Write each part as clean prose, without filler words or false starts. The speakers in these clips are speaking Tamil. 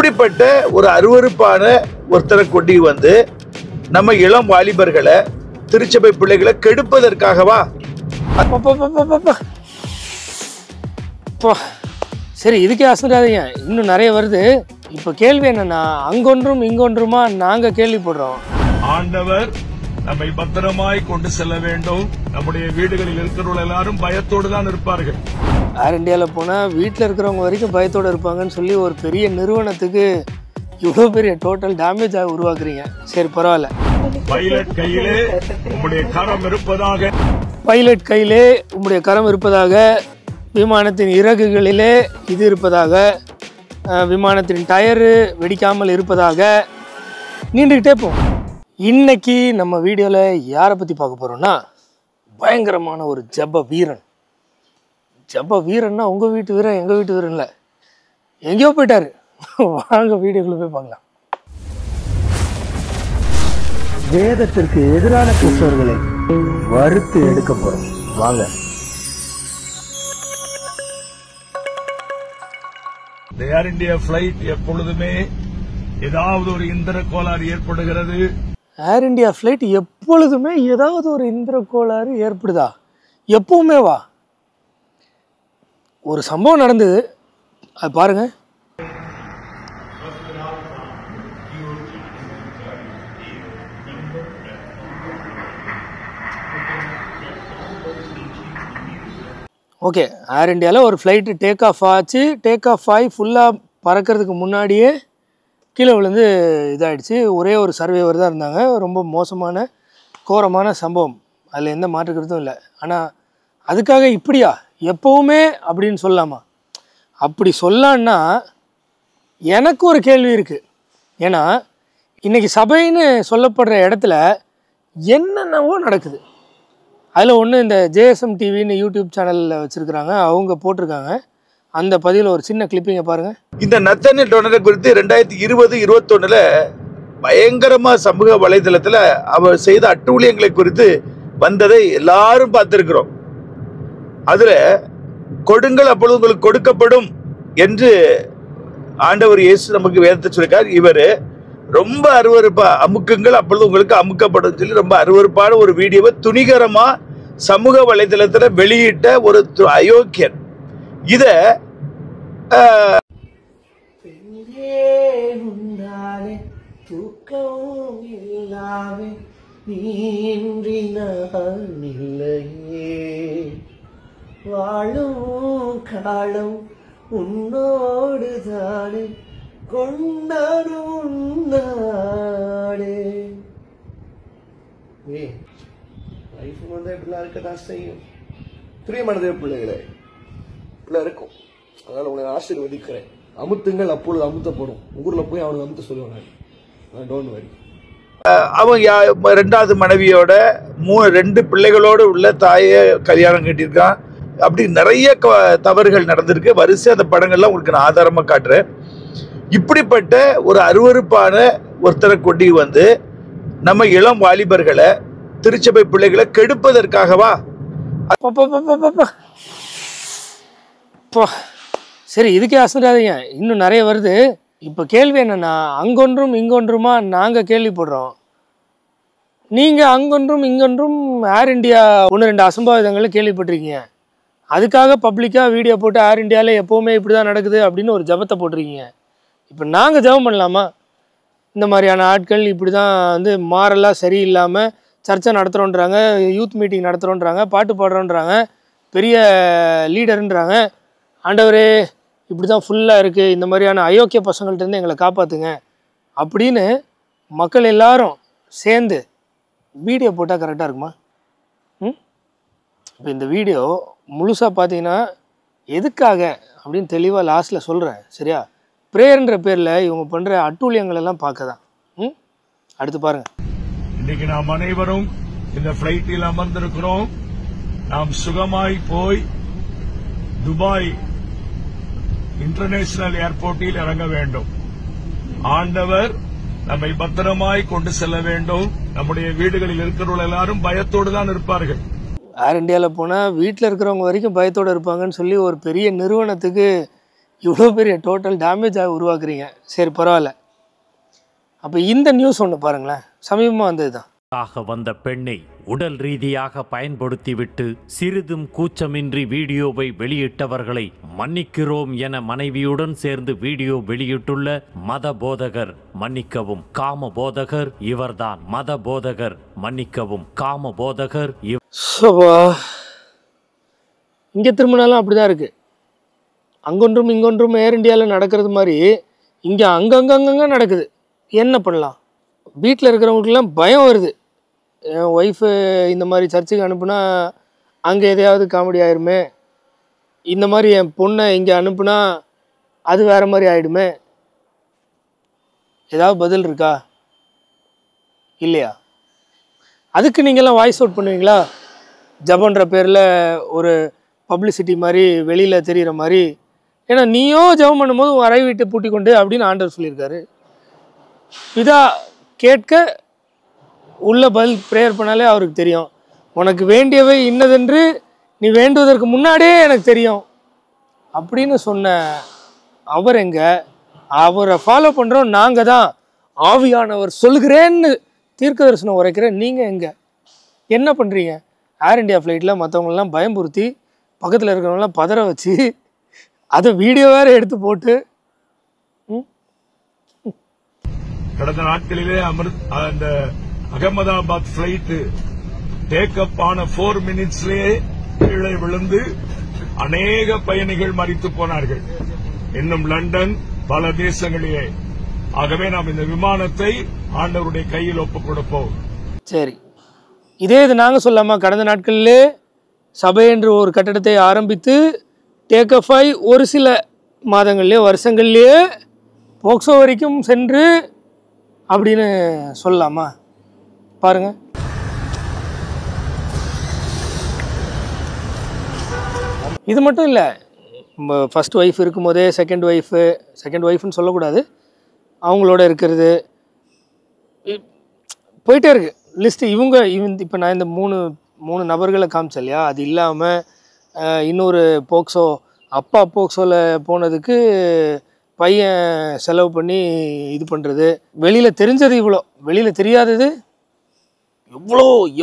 இப்படிப்பட்ட ஒரு அருவருப்பான ஒருத்தரை கொண்டு வந்து நம்ம இளம் வாலிபர்களை திருச்சபை பிள்ளைகளை கெடுப்பதற்காகவா? சரி, இதுக்கே அசராதீங்க, இன்னும் நிறைய வருது. இப்ப கேள்வி என்னன்னா, அங்கொன்றும் இங்கொன்றுமா நாங்க கேள்விப்படுறோம். ஆண்டவர் நம்மை பத்திரமாய் கொண்டு செல்ல வேண்டும். நம்முடைய வீடுகளில் இருக்கிறவர்கள் எல்லாரும் பயத்தோடு தான் இருப்பார்கள். ஏர் இந்தியாவில் போனால் வீட்டில் இருக்கிறவங்க வரைக்கும் பயத்தோடு இருப்பாங்கன்னு சொல்லி ஒரு பெரிய நிறுவனத்துக்கு இவ்வளோ பெரிய டோட்டல் டேமேஜாக உருவாக்குறீங்க. சரி, பரவாயில்ல. பைலட் கையிலே உங்களுடைய கரம் இருப்பதாக, பைலட் கையிலே உங்களுடைய கரம் இருப்பதாக, விமானத்தின் இறகுகளிலே இது இருப்பதாக, விமானத்தின் டயரு வெடிக்காமல் இருப்பதாக நீண்டுக்கிட்டே போகும். இன்னைக்கு நம்ம வீடியோவில் யாரை பற்றி பார்க்க போகிறோம்னா, பயங்கரமான ஒரு ஜெப வீரன். ஜெப வீரன்னா உங்கள் வீட்டு வீரன், எங்கள் வீட்டு வீரன் இல்லை, எங்கேயோ போயிட்டாரு. வாங்க வீடியோக்குள்ளே போய் பார்க்கலாம். வேதத்திற்கு எதிரான கிறிஸ்தவர்களை வறுத்து எடுக்க போகிறோம். வாங்க. ஏர் இந்தியா பிளைட் எப்பொழுதுமே ஏதாவது ஒரு இந்திர கோளாறு ஏற்படுகிறது. ஏர் இந்தியா ஃப்ளைட் எப்பொழுதுமே ஏதாவது ஒரு இந்திர கோளாறு ஏற்படுதா? எப்பவுமே வா? ஒரு சம்பவம் நடந்தது, அது பாருங்க. ஓகே, ஏர் இந்தியாவில் ஒரு ஃப்ளைட்டு டேக் ஆஃப் ஆச்சு. டேக் ஆஃப் ஆகி ஃபுல்லாக பறக்கிறதுக்கு முன்னாடியே கீழே விழுந்து இதாகிடுச்சு. ஒரே ஒரு சர்வேவர் தான் இருந்தாங்க. ரொம்ப மோசமான கோரமான சம்பவம், அதில் எந்த மாற்றுக்கிறதும் இல்லை. ஆனால் அதுக்காக இப்படியா எப்போவுமே அப்படின்னு சொல்லலாமா? அப்படி சொல்லலான்னா எனக்கு ஒரு கேள்வி இருக்குது. ஏன்னா இன்றைக்கி சபைன்னு சொல்லப்படுற இடத்துல என்னென்னவோ நடக்குது. அதில் ஒன்று இந்த ஜேஎஸ்எம் டிவின்னு யூடியூப் சேனலில் வச்சுருக்குறாங்க, அவங்க போட்டிருக்காங்க. அந்த பதிவில் ஒரு சின்ன கிளிப்பிங்கை பாருங்கள். இந்த நத்தனியல் டொனால்டு குறித்து 2020-21 பயங்கரமா சமூக வலைதளத்துல அவர் செய்த அட்டூழியங்களை குறித்து வந்ததை எல்லாரும் பார்த்திருக்கிறோம். அதுல கொடுங்கள் அப்பொழுது உங்களுக்கு கொடுக்கப்படும் என்று ஆண்டவர் இயேசு நமக்கு வேதத்தை சொல்லியிருக்கார். இவர் ரொம்ப அருவருப்பா அமுக்குங்கள் அப்பொழுது உங்களுக்கு அமுக்கப்படும் சொல்லி ரொம்ப அருவருப்பான ஒரு வீடியோவை துணிகரமா சமூக வலைதளத்துல வெளியிட்ட ஒரு அயோக்கியன். இத தூக்கம் இல்லாமே நீன்றினானில்லையே வாழும் காலம் உன்னோடு தானே கொண்டாடும் நாடே. லைஃப் வந்து எப்படிலாம் இருக்கதான் செய்யும். பிரியமானதே பிள்ளைகளே, இப்படிலாம் இருக்கும். அதனால உங்களை ஆசீர்வதிக்கிறேன். அமுத்துங்கள் அப்பொழுது அமுத்தப்படும். ஊர்ல போய் அவனுக்கு அமுத்த சொல்லுவாங்க. Don't worry. அவன் ரெண்டாவது மனைவியோட 2 பிள்ளைகளோடு உள்ள தாயை கல்யாணம் கட்டியிருக்கான். அப்படி நிறைய தவறுகள் நடந்திருக்கு. வரிசை அந்த படங்கள்லாம் உங்களுக்கு நான் ஆதாரமா காட்டுறேன். இப்படிப்பட்ட ஒரு அருவருப்பான ஒருத்தரை கொண்டு வந்து நம்ம இளம் வாலிபர்களை திருச்சபை பிள்ளைகளை கெடுப்பதற்காகவா? சரி, இதுக்கே அசராதீங்க, இன்னும் நிறைய வருது. இப்போ கேள்வி என்னன்னா, அங்கொன்றும் இங்கொன்றுமா நாங்கள் கேள்விப்படுறோம். நீங்கள் அங்கொன்றும் இங்கொன்றும் ஏர் இந்தியா 1-2 அசம்பாவிதங்களை கேள்விப்பட்டிருக்கீங்க. அதுக்காக பப்ளிக்காக வீடியோ போட்டு ஏர் இந்தியாவில் எப்போவுமே இப்படி தான் நடக்குது அப்படின்னு ஒரு ஜபத்தை போட்டிருக்கீங்க. இப்போ நாங்கள் ஜபம் பண்ணலாமா? இந்த மாதிரியான ஆட்கள் இப்படி தான் வந்து மாறலாம் சரியில்லாமல் சர்ச்சை நடத்துகிறோன்றாங்க, யூத் மீட்டிங் நடத்துகிறோன்றாங்க, பாட்டு பாடுறோன்றாங்க, பெரிய லீடருன்றாங்க. ஆண்டவரே இப்படி தான் ஃபுல்லாக இருக்குது, இந்த மாதிரியான அயோக்கிய பசங்கள்கிட்டருந்து எங்களை காப்பாற்றுங்க அப்படின்னு மக்கள் எல்லாரும் சேர்ந்து வீடியோ போட்டால் கரெக்டாக இருக்குமா? இப்போ இந்த வீடியோ முழுசாக பார்த்தீங்கன்னா எதுக்காக அப்படின்னு தெளிவாக லாஸ்ட்டில் சொல்கிறேன், சரியா? ப்ரேயர்ன்ற பேரில் இவங்க பண்ணுற அட்டூழியங்கள் எல்லாம் பார்க்க தான். அடுத்து பாருங்கள். இன்னைக்கு நாம் அனைவரும் இந்த பிளைட்டில் அமர்ந்திருக்கிறோம். நாம் சுகமாய் போய் துபாய் இன்டர்நேஷனல் ஏர்போர்ட்டில் இறங்க வேண்டும். ஆண்டவர் நம்மை பத்திரமாய் கொண்டு செல்ல வேண்டும். நம்முடைய வீடுகளில் இருக்கிறவர்கள் எல்லாரும் பயத்தோடு தான் இருப்பார்கள். ஏர் இந்தியாவில் போனால் வீட்டில் இருக்கிறவங்க வரைக்கும் பயத்தோடு இருப்பாங்கன்னு சொல்லி ஒரு பெரிய நிறுவனத்துக்கு இவ்வளோ பெரிய டோட்டல் டேமேஜாக உருவாக்குறீங்க. சரி பரவாயில்ல. அப்போ இந்த நியூஸ் ஒன்று பாருங்களேன், சமீபமாக வந்தது தான். வந்த பெண்ணை உடல் ரீதியாக பயன்படுத்திவிட்டு சிறிதும் கூச்சமின்றி வீடியோவை வெளியிட்டவர்களை மன்னிக்கிறோம் என மனைவியுடன் சேர்ந்து வீடியோ வெளியிட்டுள்ள மத போதகர். மன்னிக்கவும் காம போதகர் இவர்தான். மத போதகர் மன்னிக்கவும் காம போதகர். இங்கே திரும்பினாலும் அப்படி தான் இருக்குது. அங்கொன்றும் இங்கொன்றும் ஏர் இண்டியாவில் நடக்கிறது மாதிரி இங்கே அங்கங்கங்க நடக்குது. என்ன பண்ணலாம்? வீட்டில் இருக்கிறவங்களுக்கெல்லாம் பயம் வருது. என் ஒய்ஃபு இந்த மாதிரி சர்ச்சுக்கு அனுப்புனா அங்கே எதையாவது காமெடி ஆயிருமே, இந்த மாதிரி என் பொண்ணை இங்கே அனுப்புனா அது வேறு மாதிரி ஆகிடுமே. ஏதாவது பதில் இருக்கா? இல்லையா? அதுக்கு நீங்கள்லாம் வாய்ஸ் அவுட் பண்ணுவீங்களா? ஜபன்ற பேரில் ஒரு பப்ளிசிட்டி மாதிரி வெளியில் தெரிகிற மாதிரி. ஏன்னா நீயோ ஜபம் பண்ணும்போது உன் அறை வீட்டை பூட்டி கொண்டு அப்படின்னு ஆண்டவர் சொல்லியிருக்காரு. இதா கேட்க உள்ள பதில் ப்ரேயர் பண்ணாலே அவருக்கு தெரியும். உனக்கு வேண்டியவை இன்னதென்று நீ வேண்டுவதற்கு முன்னாடியே எனக்கு தெரியும் அப்படின்னு சொன்ன அவர் எங்க? அவரை ஃபாலோ பண்ணுறோம் நாங்கள் தான். ஆவியானவர் சொல்கிறேன்னு தீர்க்க தரிசனம் உரைக்கிறேன். நீங்கள் எங்கே? என்ன பண்ணுறீங்க? ஏர் இண்டியா ஃப்ளைட்டில் மற்றவங்களெலாம் பயம்புறுத்தி பக்கத்தில் இருக்கிறவங்களாம் பதற வச்சு அதை வீடியோ வேறு எடுத்து போட்டு கடந்த நாட்களிலே அந்த அகமதாபாத் பிளைட் டேக்கப் ஆன 4 மினிட்ஸ்லேயே கீழே விழுந்து அநேக பயணிகள் மரித்து போனார்கள். இன்னும் லண்டன், பல தேசங்களிலே. ஆகவே நாம் இந்த விமானத்தை ஆண்டவருடைய கையில் ஒப்புக் கொடுப்போம். சரி, இதே இது நாங்கள் சொல்லாமா? கடந்த நாட்களிலே சபை என்று ஒரு கட்டடத்தை ஆரம்பித்து டேக்கப் ஆகி ஒரு சில மாதங்கள்லேயே வருஷங்கள்லேயே போக்சோ வரைக்கும் சென்று அப்படின்னு சொல்லலாமா? பாருங்க. இது மட்டும் இல்லை, ஃபர்ஸ்ட் ஒய்ஃப் இருக்கும்போதே செகண்ட் ஒய்ஃப்னு சொல்லக்கூடாது, அவங்களோட இருக்கிறது போயிட்டே இருக்கு லிஸ்ட்டு. இவங்க இப்போ நான் இந்த மூணு நபர்களை காமிச்சேன் இல்லையா? அது இல்லாமல் இன்னொரு போக்சோ, அப்பா போக்சோவில் போனதுக்கு பையன் செலவு பண்ணி இது பண்ணுறது. வெளியில் தெரிஞ்சது இவ்வளோ, வெளியில் தெரியாதது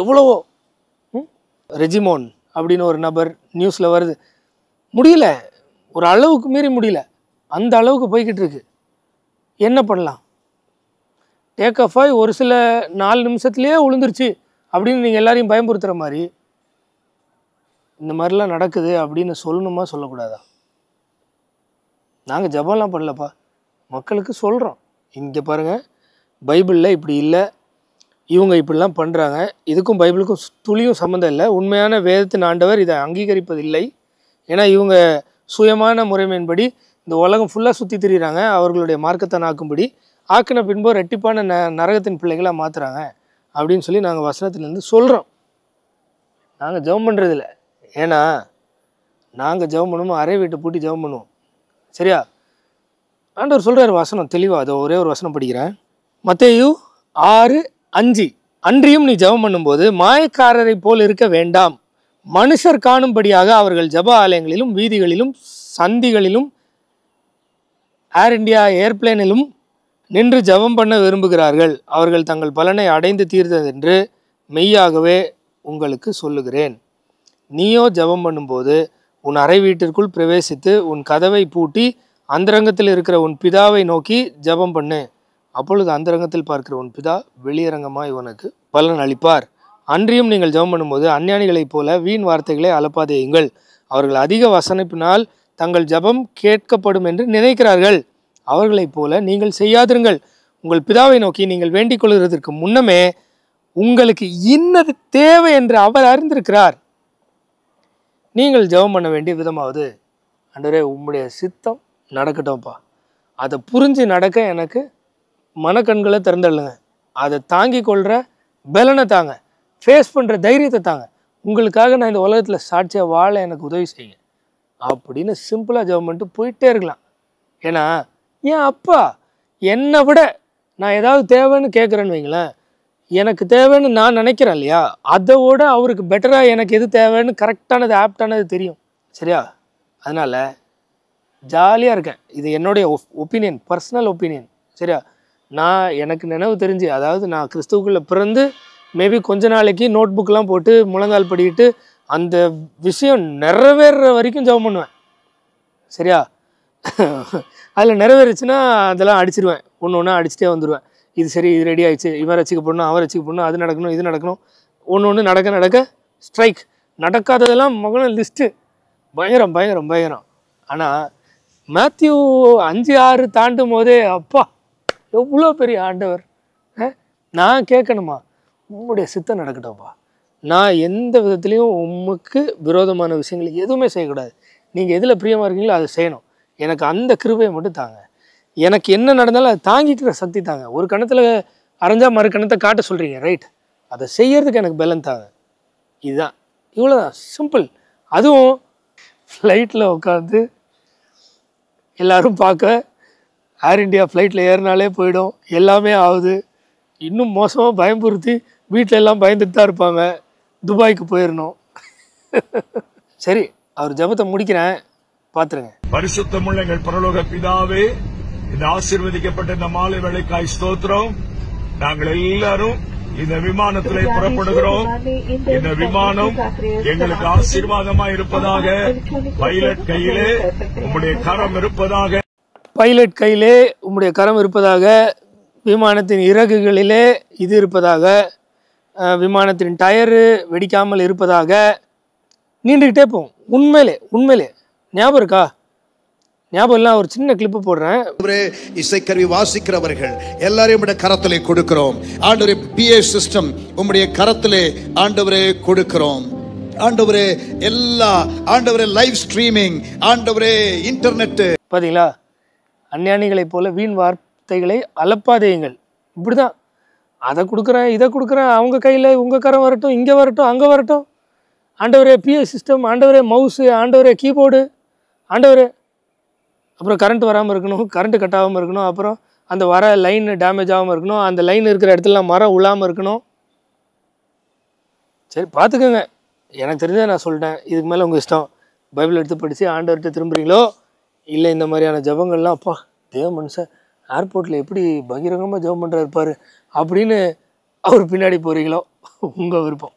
எவ்வளவோ. ரெஜிமோன் அப்படின்னு ஒரு நபர் நியூஸில் வருது. முடியல, ஒரு அளவுக்கு மீறி முடியல, அந்த அளவுக்கு போய்கிட்டு இருக்கு. என்ன பண்ணலாம்? டேக் ஆஃப் ஆகி ஒரு சில 4 நிமிஷத்துலேயே விழுந்துருச்சு அப்படின்னு நீங்கள் எல்லாரையும் பயன்படுத்துகிற மாதிரி இந்த மாதிரிலாம் நடக்குது அப்படின்னு சொல்லணுமா சொல்லக்கூடாதா? நாங்கள் ஜபம்லாம் பண்ணலப்பா, மக்களுக்கு சொல்கிறோம். இங்கே பாருங்கள், பைபிளில் இப்படி இல்லை, இவங்க இப்படிலாம் பண்ணுறாங்க, இதுக்கும் பைபிளுக்கும் துளியும் சம்மந்தம் இல்லை. உண்மையான வேதத்தின் ஆண்டவர் இதை அங்கீகரிப்பதில்லை. ஏன்னா இவங்க சுயமான முறைமையின்படி இந்த உலகம் ஃபுல்லாக சுற்றி திரிகிறாங்க. அவர்களுடைய மார்க்கத்தை ஆக்கும்படி ஆக்கின பின்போ ரெட்டிப்பான நரகத்தின் பிள்ளைகளாக மாற்றுறாங்க அப்படின்னு சொல்லி நாங்கள் வசனத்துலேருந்து சொல்கிறோம். நாங்கள் ஜெபம் பண்ணுறதில்ல. ஏன்னா நாங்கள் ஜெபம் பண்ணுவோம், அறை வீட்டை பூட்டி ஜெபம் பண்ணுவோம். சரியா? ஆண்டவர் சொல்கிறார் வசனம் தெளிவாக. அதை ஒரே ஒரு வசனம் படிக்கிறேன். மத்தேயு 6:5. அன்றியும் நீ ஜெபம் பண்ணும்போது மாயக்காரரை போல் இருக்க வேண்டாம், மனுஷர் காணும்படியாக அவர்கள் ஜெப ஆலயங்களிலும் வீதிகளிலும் சந்திகளிலும் ஏர் இண்டியா ஏர்பிளேனிலும் நின்று ஜெபம் பண்ண விரும்புகிறார்கள். அவர்கள் தங்கள் பலனை அடைந்து தீர்ந்ததென்று மெய்யாகவே உங்களுக்கு சொல்லுகிறேன். நீயோ ஜெபம் பண்ணும்போது உன் அறை வீட்டிற்குள் பிரவேசித்து உன் கதவை பூட்டி அந்தரங்கத்தில் இருக்கிற உன் பிதாவை நோக்கி ஜெபம் பண்ணு. அப்பொழுது அந்தரங்கத்தில் பார்க்கிற உன் பிதா வெளியரங்கமாய் உனக்கு பலன் அளிப்பார். அன்றியும் நீங்கள் ஜெபம் பண்ணும்போது அஞ்ஞானிகளைப் போல வீண் வார்த்தைகளை அலப்பாதேயுங்கள். அவர்கள் அதிக வசனிப்பினால் தங்கள் ஜெபம் கேட்கப்படும் என்று நினைக்கிறார்கள். அவர்களைப் போல நீங்கள் செய்யாதிருங்கள். உங்கள் பிதாவை நோக்கி நீங்கள் வேண்டிக் கொள்கிறதற்கு முன்னமே உங்களுக்கு இன்னது தேவை என்று அவர் அறிந்திருக்கிறார். நீங்கள் ஜெபம் பண்ண வேண்டிய விதமாவது, ஆண்டவரே உம்முடைய சித்தம் நடக்கட்டும்ப்பா, அதை புரிஞ்சு நடக்க எனக்கு மனக்கண்களை திறந்துள்ளுங்க, அதை தாங்கி கொள்கிற பலனை தாங்க, ஃபேஸ் பண்ணுற தைரியத்தை தாங்க, உங்களுக்காக நான் இந்த உலகத்தில் சாட்சியாக வாழ எனக்கு உதவி செய்யுங்க அப்படின்னு சிம்பிளாக ஜெபம் பண்ணிட்டு போயிட்டே இருக்கலாம். ஏன்னா என் அப்பா என்னை விட நான் ஏதாவது தேவைன்னு கேட்குறேன்னு வைங்களேன், எனக்கு தேவைன்னு நான் நினைக்கிறேன் இல்லையா, அதை விட அவருக்கு பெட்டராக எனக்கு எது தேவைன்னு கரெக்டானது ஆப்டானது தெரியும். சரியா? அதனால் ஜாலியாக இருக்கேன். இது என்னுடைய ஒப்பீனியன், பர்சனல் ஒப்பீனியன். சரியா? எனக்கு நினைவு தெரிஞ்சு, அதாவது நான் கிறிஸ்துவுக்குள்ளே பிறந்து மேபி கொஞ்ச நாளைக்கு நோட் புக்கெலாம் போட்டு முழங்கால் படிக்கிட்டு அந்த விஷயம் நிறைவேறுற வரைக்கும் ஜெபம் பண்ணுவேன். சரியா? அதில் நிறைவேறுச்சுன்னா அதெல்லாம் அடிச்சிடுவேன், ஒன்று ஒன்றா அடிச்சுட்டே வந்துடுவேன். இது சரி, இது ரெடி ஆகிடுச்சு, இவன் ரசிக்க போடணும், அவன் ரசிக்க போடணும், அது நடக்கணும், இது நடக்கணும், ஒன்று நடக்க ஸ்ட்ரைக். நடக்காததெல்லாம் மகன லிஸ்ட்டு பயங்கரம் பயங்கரம் பயங்கரம். ஆனால் மேத்யூ 5:6 தாண்டும் போதே அப்பா எவ்வளோ பெரிய ஆண்டவர், நான் கேட்கணுமா, உம்முடைய சித்தம் நடக்கட்டும்ப்பா, நான் எந்த விதத்துலேயும் உமக்கு விரோதமான விஷயங்கள் எதுவுமே செய்யக்கூடாது, நீங்கள் எதில் பிரியமாக இருக்கீங்களோ அதை செய்யணும், எனக்கு அந்த கிருபையை மட்டும் தாங்க, எனக்கு என்ன நடந்தாலும் அதை தாங்கிக்கிற சக்தி தாங்க. ஒரு கணத்தில் அரைஞ்சா மறு கணத்தை காட்ட சொல்கிறீங்க, ரைட், அதை செய்யறதுக்கு எனக்கு பலன் தாங்க. இதுதான், இவ்வளோதான், சிம்பிள். அதுவும் ஃப்ளைட்டில் உட்காந்து எல்லோரும் பார்க்க, ஏர் இண்டியா ஃப்ளைட்டில் ஏறினாலே போயிடும், எல்லாமே ஆகுது. இன்னும் மோசமாக பயம்புறுத்தி வீட்டில் எல்லாம் பயந்துட்டு தான் இருப்பாங்க. துபாய்க்கு போயிடணும். சரி, அவர் ஜெபத்தை முடிக்கிறேன், பார்த்துருங்க. பரிசுத்தமுள்ள எங்கள் பரலோக பிதாவே, இந்த ஆசீர்வதிக்கப்பட்ட இந்த மாலை வேளைக்காய் ஸ்தோத்திரம். நாங்கள் எல்லாரும் இந்த விமானத்திலே புறப்படுகிறோம். இந்த விமானம் எங்களுக்கு ஆசீர்வாதமாய் இருப்பதாக. பைலட் கையிலே உம்முடைய கரம் இருப்பதாக. பைலட் கையிலே உம்முடைய கரம் இருப்பதாக. விமானத்தின் இறகுகளிலே இது இருப்பதாக. விமானத்தின் டயரு வெடிக்காமல் இருப்பதாக. நீண்டுக்கிட்டே போகும். உண்மையிலே ஞாபகம் இருக்கா? ஞாபகம் எல்லாம் ஒரு சின்ன கிளிப்பு போடுறேன். இசைக்கருவி வாசிக்கிறவர்கள் எல்லாரையும் உடைய கரத்திலே கொடுக்கிறோம் ஆண்டவரே. PA சிஸ்டம் உம்முடைய கரத்திலே ஆண்டவரே கொடுக்கிறோம் ஆண்டவரே. எல்லா ஆண்டவரே லைவ் ஸ்ட்ரீமிங் ஆண்டவரே, இன்டர்நெட். பார்த்தீங்களா, அஞ்ஞானிகளைப் போல வீண் வார்த்தைகளை அலப்பாதேயுங்கள். இப்படிதான், அதை கொடுக்குறேன், இதை கொடுக்குறேன், அவங்க கையில் உங்கள் கரம் வரட்டும், இங்கே வரட்டும், அங்கே வரட்டும். ஆண்டவரே PA சிஸ்டம், ஆண்டவரே மவுஸு, ஆண்டவரே கீபோர்டு, ஆண்டவரே. அப்புறம் கரண்ட் வராமல் இருக்கணும், கரண்ட்டு கட் ஆகாமல் இருக்கணும், அப்புறம் அந்த வர லைன் டேமேஜ் ஆகாமல் இருக்கணும், அந்த லைன் இருக்கிற இடத்துலலாம் மரம் உழாமல் இருக்கணும். சரி, பார்த்துக்கோங்க. எனக்கு தெரிஞ்சதை நான் சொல்லிட்டேன். இதுக்கு மேலே உங்கள் இஷ்டம். பைபிள் எடுத்து படித்து ஆண்டவர்கிட்ட திரும்புகிறீங்களோ, இல்லை இந்த மாதிரியான ஜபங்கள்லாம், அப்பா தேவ மனுஷன் ஏர்போர்ட்டில் எப்படி பகிரங்கமாக ஜபம் பண்ணுறாரு பாரு அப்படின்னு அவர் பின்னாடி போகிறீங்களோ, உங்கள் விருப்பம்.